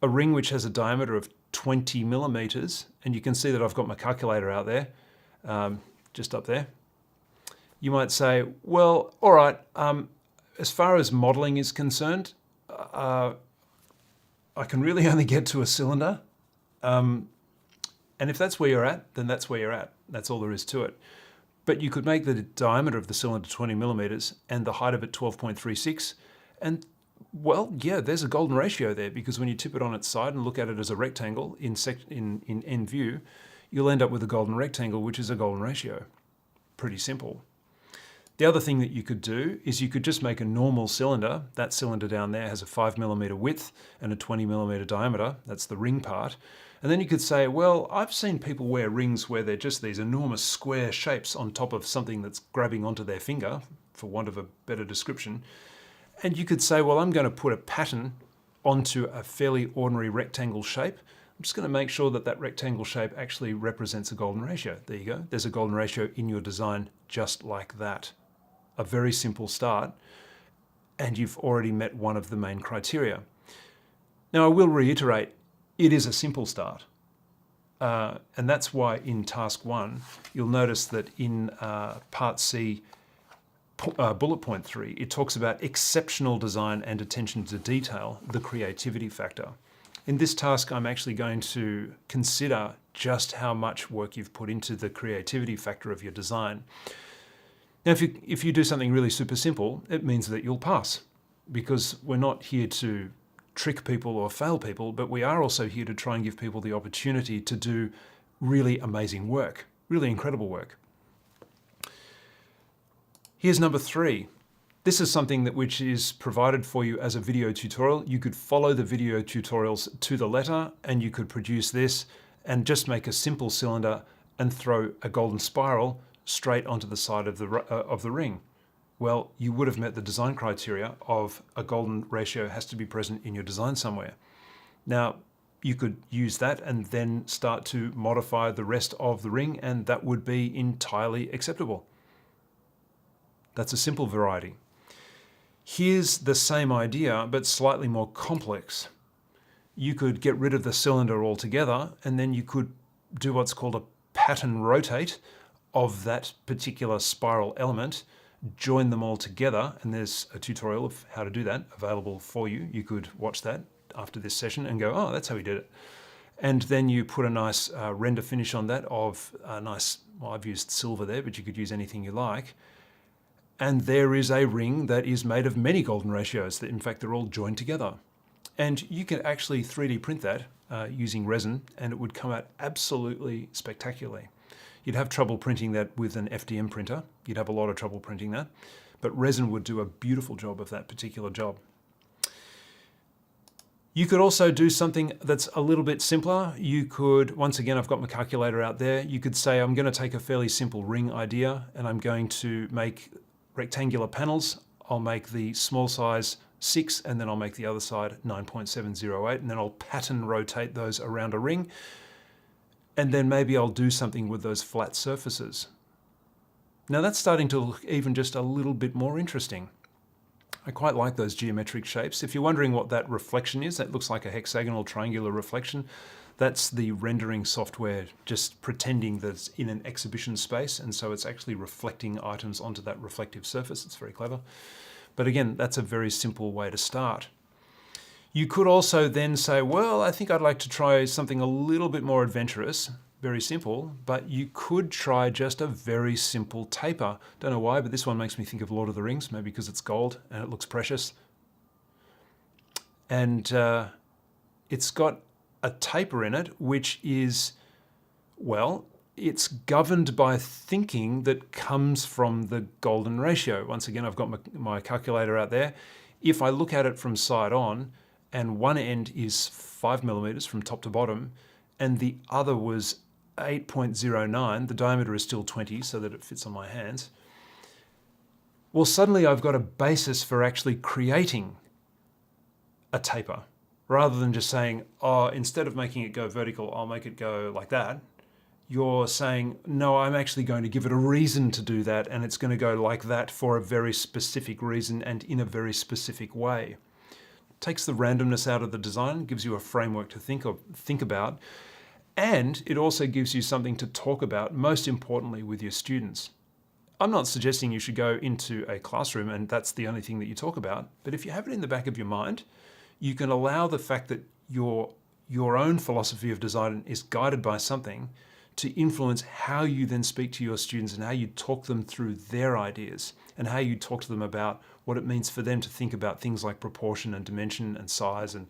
a ring which has a diameter of 20 millimeters, and you can see that I've got my calculator out there, just up there. You might say, well, all right, as far as modeling is concerned, I can really only get to a cylinder. And if that's where you're at, then that's where you're at. That's all there is to it. But you could make the diameter of the cylinder 20 millimeters and the height of it 12.36. And well, yeah, there's a golden ratio there, because when you tip it on its side and look at it as a rectangle in end view, you'll end up with a golden rectangle, which is a golden ratio. Pretty simple. The other thing that you could do is you could just make a normal cylinder. That cylinder down there has a 5 millimeter width and a 20 millimeter diameter. That's the ring part. And then you could say, well, I've seen people wear rings where they're just these enormous square shapes on top of something that's grabbing onto their finger, for want of a better description. And you could say, well, I'm going to put a pattern onto a fairly ordinary rectangle shape. I'm just going to make sure that that rectangle shape actually represents a golden ratio. There you go. There's a golden ratio in your design just like that. A very simple start, and you've already met one of the main criteria. Now, I will reiterate, it is a simple start. And that's why in task 1, you'll notice that in part C, bullet point 3, it talks about exceptional design and attention to detail, the creativity factor. In this task, I'm actually going to consider just how much work you've put into the creativity factor of your design. Now, if you do something really super simple, it means that you'll pass, because we're not here to trick people or fail people, but we are also here to try and give people the opportunity to do really amazing work, really incredible work. Here's number 3. This is something which is provided for you as a video tutorial. You could follow the video tutorials to the letter, and you could produce this and just make a simple cylinder and throw a golden spiral straight onto the side of the ring. Well, you would have met the design criteria of a golden ratio has to be present in your design somewhere. Now, you could use that and then start to modify the rest of the ring, and that would be entirely acceptable. That's a simple variety. Here's the same idea, but slightly more complex. You could get rid of the cylinder altogether, and then you could do what's called a pattern rotate of that particular spiral element, join them all together, and there's a tutorial of how to do that available for you. You could watch that after this session and go, oh, that's how we did it. And then you put a nice render finish on that of a nice, well, I've used silver there, but you could use anything you like. And there is a ring that is made of many golden ratios that, in fact, they're all joined together. And you can actually 3D print that using resin, and it would come out absolutely spectacularly. You'd have trouble printing that with an FDM printer. You'd have a lot of trouble printing that. But resin would do a beautiful job of that particular job. You could also do something that's a little bit simpler. You could, once again, I've got my calculator out there. You could say, I'm going to take a fairly simple ring idea, and I'm going to make rectangular panels. I'll make the small size 6, and then I'll make the other side 9.708, and then I'll pattern rotate those around a ring. And then maybe I'll do something with those flat surfaces. Now that's starting to look even just a little bit more interesting. I quite like those geometric shapes. If you're wondering what that reflection is, that looks like a hexagonal triangular reflection. That's the rendering software just pretending that it's in an exhibition space, and so it's actually reflecting items onto that reflective surface. It's very clever. But again, that's a very simple way to start. You could also then say, well, I think I'd like to try something a little bit more adventurous, very simple, but you could try just a very simple taper. Don't know why, but this one makes me think of Lord of the Rings, maybe because it's gold and it looks precious. And it's got a taper in it, which is, well, it's governed by thinking that comes from the golden ratio. Once again, I've got my calculator out there. If I look at it from side on, and one end is 5 millimeters from top to bottom, and the other was 8.09, the diameter is still 20 so that it fits on my hands. Well, suddenly I've got a basis for actually creating a taper, rather than just saying, oh, instead of making it go vertical, I'll make it go like that. You're saying, no, I'm actually going to give it a reason to do that, and it's going to go like that for a very specific reason and in a very specific way. Takes the randomness out of the design, gives you a framework to think about, and it also gives you something to talk about, most importantly with your students. I'm not suggesting you should go into a classroom and that's the only thing that you talk about, but if you have it in the back of your mind, you can allow the fact that your own philosophy of design is guided by something to influence how you then speak to your students and how you talk them through their ideas and how you talk to them about what it means for them to think about things like proportion and dimension and size and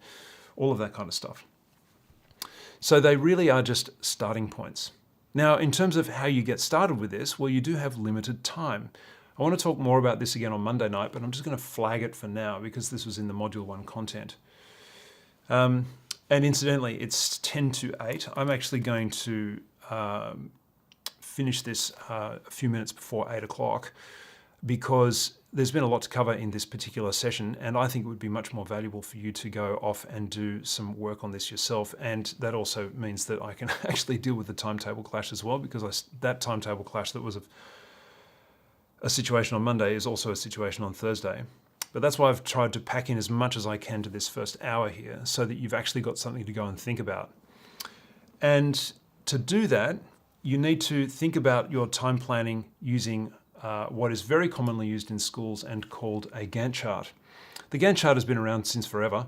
all of that kind of stuff. So they really are just starting points. Now, in terms of how you get started with this, well, you do have limited time. I want to talk more about this again on Monday night, but I'm just going to flag it for now because this was in the Module 1 content. And incidentally, it's 10 to 8. I'm actually going to finish this a few minutes before 8 o'clock because there's been a lot to cover in this particular session, and I think it would be much more valuable for you to go off and do some work on this yourself. And that also means that I can actually deal with the timetable clash as well, because that timetable clash that was a situation on Monday is also a situation on Thursday. But that's why I've tried to pack in as much as I can to this first hour here so that you've actually got something to go and think about. And to do that, you need to think about your time planning using what is very commonly used in schools and called a Gantt chart. The Gantt chart has been around since forever.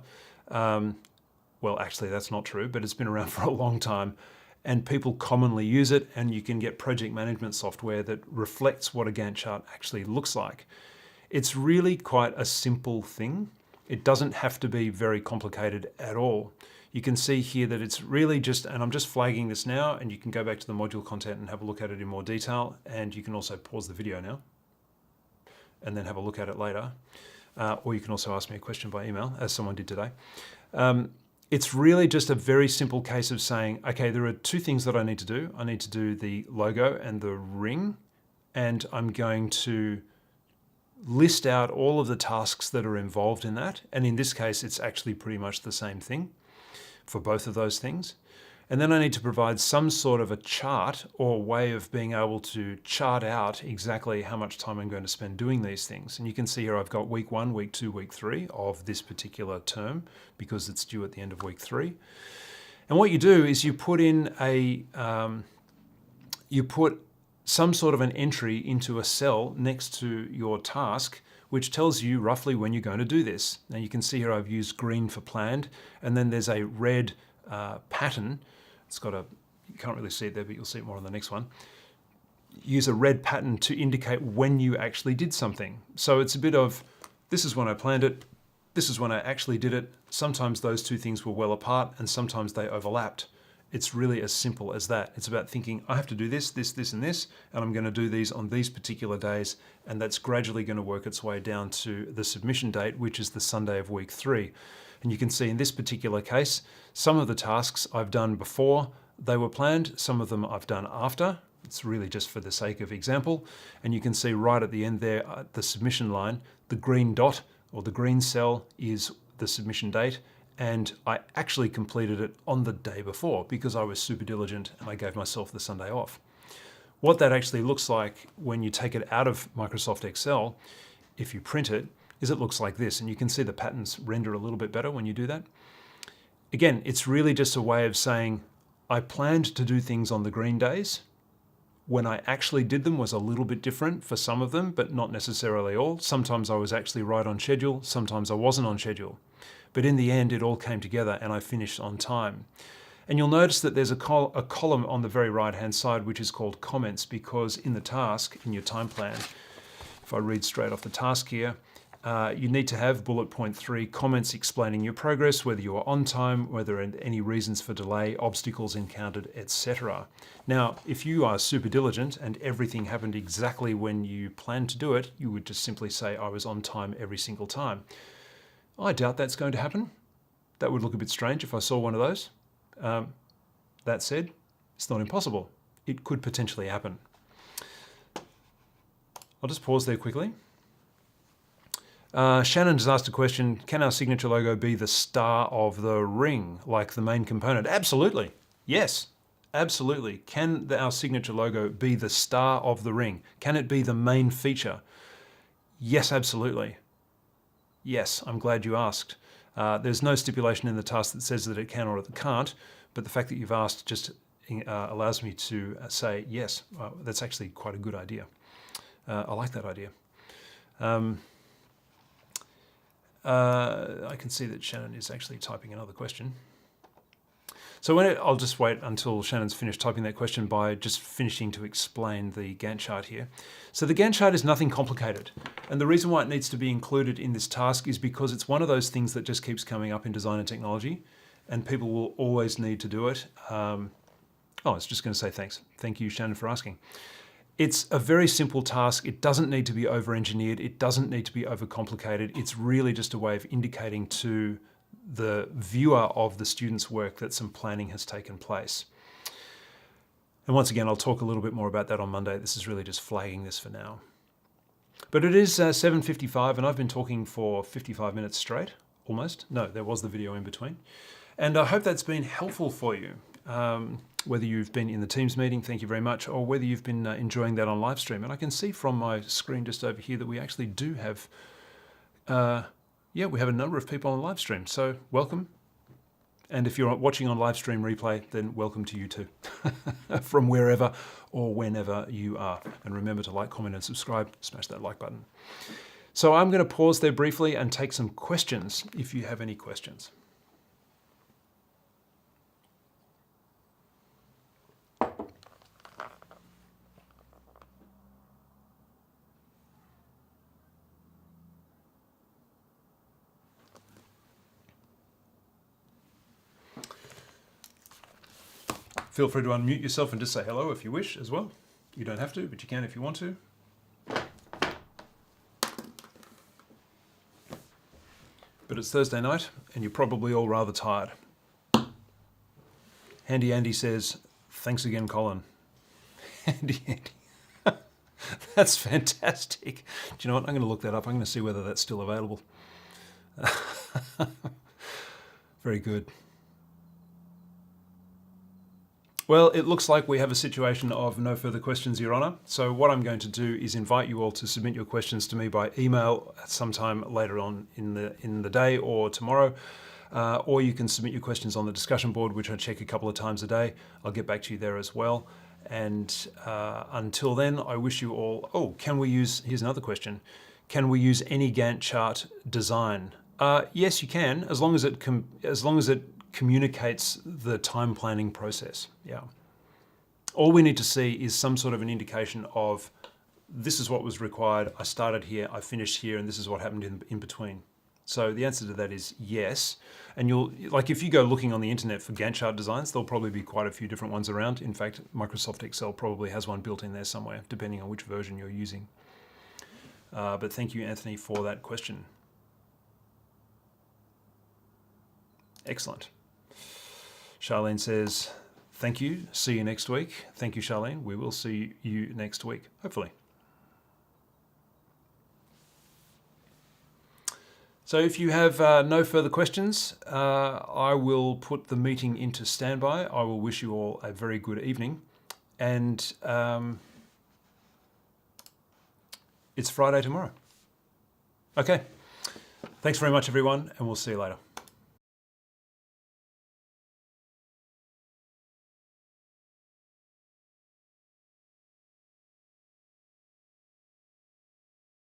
Well, actually, that's not true, but it's been around for a long time. And people commonly use it, and you can get project management software that reflects what a Gantt chart actually looks like. It's really quite a simple thing. It doesn't have to be very complicated at all. You can see here that it's really just, and I'm just flagging this now, and you can go back to the module content and have a look at it in more detail. And you can also pause the video now and then have a look at it later. Or you can also ask me a question by email, as someone did today. It's really just a very simple case of saying, okay, there are two things that I need to do. I need to do the logo and the ring, and I'm going to list out all of the tasks that are involved in that. And in this case, it's actually pretty much the same thing for both of those things. And then I need to provide some sort of a chart or way of being able to chart out exactly how much time I'm going to spend doing these things. And you can see here I've got week 1, week 2, week 3 of this particular term because it's due at the end of week 3. And what you do is you put in some sort of an entry into a cell next to your task, which tells you roughly when you're going to do this. Now you can see here I've used green for planned, and then there's a red pattern. It's got you can't really see it there, but you'll see it more on the next one. Use a red pattern to indicate when you actually did something. So it's a bit of, this is when I planned it, this is when I actually did it. Sometimes those two things were well apart, and sometimes they overlapped. It's really as simple as that. It's about thinking, I have to do this, this, this, and this, and I'm going to do these on these particular days, and that's gradually going to work its way down to the submission date, which is the Sunday of week 3. And you can see in this particular case, some of the tasks I've done before they were planned, some of them I've done after. It's really just for the sake of example. And you can see right at the end there, at the submission line, the green dot or the green cell is the submission date. And I actually completed it on the day before because I was super diligent and I gave myself the Sunday off. What that actually looks like when you take it out of Microsoft Excel, if you print it, is it looks like this. And you can see the patterns render a little bit better when you do that. Again, it's really just a way of saying, I planned to do things on the green days. When I actually did them was a little bit different for some of them, but not necessarily all. Sometimes I was actually right on schedule, sometimes I wasn't on schedule. But in the end, it all came together and I finished on time. And you'll notice that there's a column on the very right-hand side, which is called comments, because in the task, in your time plan, if I read straight off the task here, you need to have bullet point 3, comments explaining your progress, whether you are on time, whether any reasons for delay, obstacles encountered, etc. Now, if you are super diligent and everything happened exactly when you planned to do it, you would just simply say, I was on time every single time. I doubt that's going to happen. That would look a bit strange if I saw one of those. That said, it's not impossible. It could potentially happen. I'll just pause there quickly. Shannon has asked a question, can our signature logo be the star of the ring, like the main component? Absolutely. Yes, absolutely. Can our signature logo be the star of the ring? Can it be the main feature? Yes, absolutely. Yes, I'm glad you asked. There's no stipulation in the task that says that it can or it can't, but the fact that you've asked just allows me to say, yes, that's actually quite a good idea. I like that idea. I can see that Shannon is actually typing another question. So I'll just wait until Shannon's finished typing that question by just finishing to explain the Gantt chart here. So the Gantt chart is nothing complicated. And the reason why it needs to be included in this task is because it's one of those things that just keeps coming up in design and technology, and people will always need to do it. I was just going to say thanks. Thank you, Shannon, for asking. It's a very simple task. It doesn't need to be over-engineered. It doesn't need to be overcomplicated. It's really just a way of indicating to the viewer of the student's work that some planning has taken place. And once again, I'll talk a little bit more about that on Monday. This is really just flagging this for now. But it is 7:55 and I've been talking for 55 minutes straight, almost. No, there was the video in between. And I hope that's been helpful for you. Whether you've been in the Teams meeting, thank you very much, or whether you've been enjoying that on live stream. And I can see from my screen just over here that we actually do have we have a number of people on live stream, so welcome. And if you're watching on live stream replay, then welcome to you too, from wherever or whenever you are. And remember to like, comment, and subscribe. Smash that like button. So I'm going to pause there briefly and take some questions if you have any questions. Feel free to unmute yourself and just say hello if you wish as well. You don't have to, but you can if you want to. But it's Thursday night and you're probably all rather tired. Handy Andy says, thanks again, Colin. Handy Andy. That's fantastic. Do you know what? I'm going to look that up. I'm going to see whether that's still available. Very good. Well, it looks like we have a situation of no further questions, Your Honour. So what I'm going to do is invite you all to submit your questions to me by email sometime later on in the day or tomorrow. Or you can submit your questions on the discussion board, which I check a couple of times a day. I'll get back to you there as well. And until then, I wish you all... here's another question. Can we use any Gantt chart design? Yes, you can, as long as it communicates the time planning process. Yeah. All we need to see is some sort of an indication of this is what was required. I started here, I finished here, and this is what happened in between. So the answer to that is yes. And if you go looking on the internet for Gantt chart designs, there'll probably be quite a few different ones around. In fact, Microsoft Excel probably has one built in there somewhere, depending on which version you're using. But thank you, Anthony, for that question. Excellent. Charlene says, thank you. See you next week. Thank you, Charlene. We will see you next week, hopefully. So if you have no further questions, I will put the meeting into standby. I will wish you all a very good evening. And it's Friday tomorrow. Okay. Thanks very much, everyone, and we'll see you later.